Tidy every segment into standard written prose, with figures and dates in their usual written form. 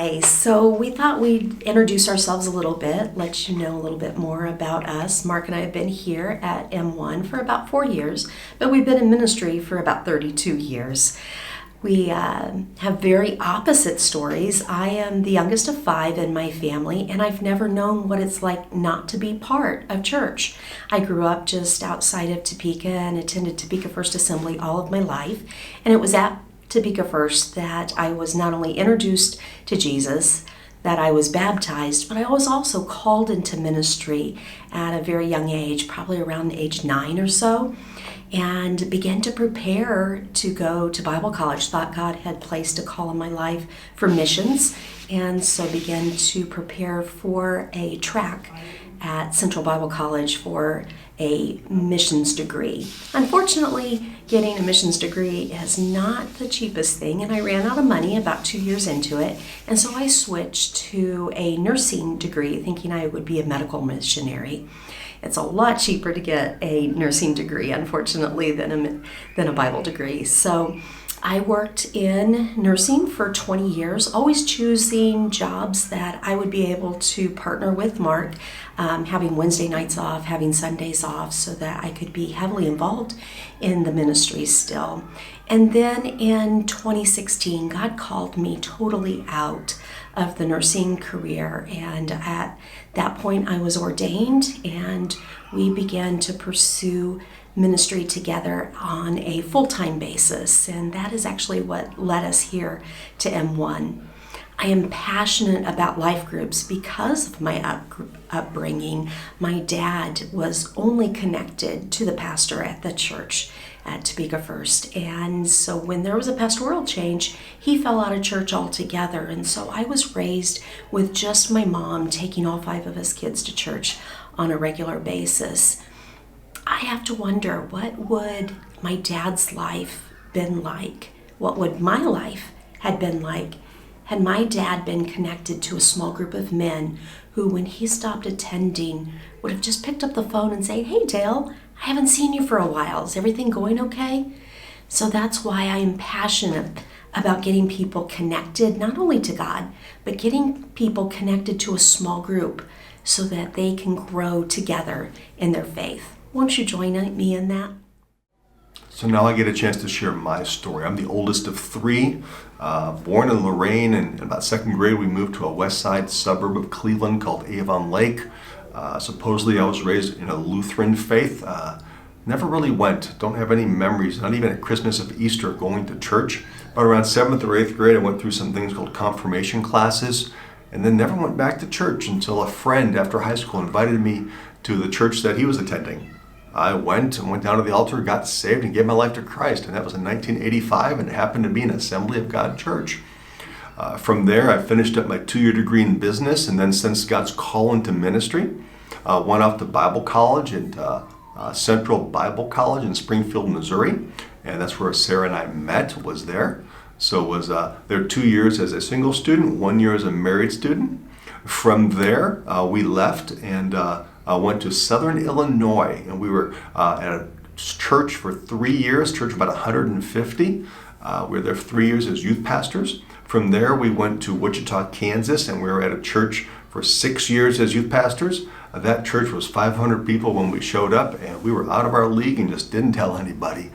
Hi. So we thought we'd introduce ourselves a little bit, let you know a little bit more about us. Mark and I have been here at M1 for about 4 years, but we've been in ministry for about 32 years. We have very opposite stories. I am the youngest of 5 in my family, and I've never known what it's like not to be part of church. I grew up just outside of Topeka and attended Topeka First Assembly all of my life, and it was at Topeka First that I was not only introduced to Jesus, that I was baptized, but I was also called into ministry at a very young age, probably around age 9 or so, and began to prepare to go to Bible college. Thought God had placed a call in my life for missions, and so began to prepare for a track at Central Bible College for a missions degree. Unfortunately, getting a missions degree is not the cheapest thing, and I ran out of money about 2 years into it, and so I switched to a nursing degree, thinking I would be a medical missionary. It's a lot cheaper to get a nursing degree, unfortunately, than a Bible degree. So I worked in nursing for 20 years, always choosing jobs that I would be able to partner with Mark, having Wednesday nights off, having Sundays off, so that I could be heavily involved in the ministry still. And then in 2016, God called me totally out of the nursing career, and at that point I was ordained, and we began to pursue ministry together on a full-time basis, and that is actually what led us here to M1. I am passionate about life groups because of my upbringing. My dad was only connected to the pastor at the church at Topeka First, and so when there was a pastoral change, he fell out of church altogether, and so I was raised with just my mom taking all 5 of us kids to church on a regular basis. I have to wonder, what would my dad's life been like? What would my life had been like had my dad been connected to a small group of men who, when he stopped attending, would have just picked up the phone and say, "Hey Dale, I haven't seen you for a while. Is everything going okay?" So that's why I am passionate about getting people connected, not only to God, but getting people connected to a small group so that they can grow together in their faith. Won't you join me in that? So now I get a chance to share my story. I'm the oldest of 3, born in Lorain, and in about 2nd grade we moved to a west side suburb of Cleveland called Avon Lake. Supposedly I was raised in a Lutheran faith. Never really went, don't have any memories, not even at Christmas or Easter going to church. But around 7th or 8th grade I went through some things called confirmation classes, and then never went back to church until a friend after high school invited me to the church that he was attending. I went down to the altar, got saved, and gave my life to Christ. And that was in 1985, and it happened to be an Assembly of God church. From there, I finished up my 2-year degree in business, and then sensed God's call into ministry. Went off to Bible college at Central Bible College in Springfield, Missouri. And that's where Sarah and I met, was there. So was there 2 years as a single student, 1 year as a married student. From there, we left and went to Southern Illinois, and we were at a church for 3 years, church of about 150. We were there for 3 years as youth pastors. From there, we went to Wichita, Kansas, and we were at a church for 6 years as youth pastors. That church was 500 people when we showed up, and we were out of our league and just didn't tell anybody.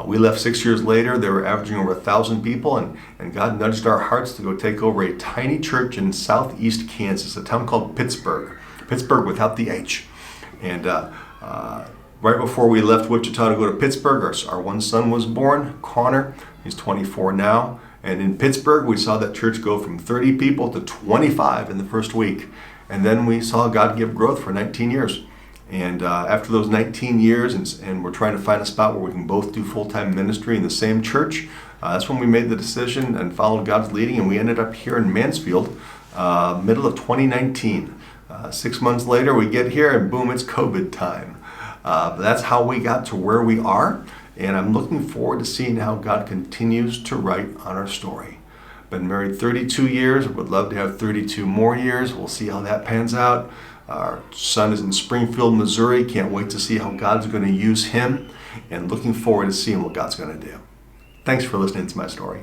We left 6 years later. They were averaging over 1,000 people, and God nudged our hearts to go take over a tiny church in southeast Kansas, a town called Pittsburgh without the H. And right before we left Wichita to go to Pittsburgh, our one son was born, Connor. He's 24 now. And in Pittsburgh, we saw that church go from 30 people to 25 in the first week. And then we saw God give growth for 19 years. And after those 19 years, and we're trying to find a spot where we can both do full-time ministry in the same church, that's when we made the decision and followed God's leading, and we ended up here in Mansfield, middle of 2019. 6 months later, we get here, and boom, it's COVID time. But that's how we got to where we are, and I'm looking forward to seeing how God continues to write on our story. Been married 32 years, would love to have 32 more years. We'll see how that pans out. Our son is in Springfield, Missouri. Can't wait to see how God's going to use him, and looking forward to seeing what God's going to do. Thanks for listening to my story.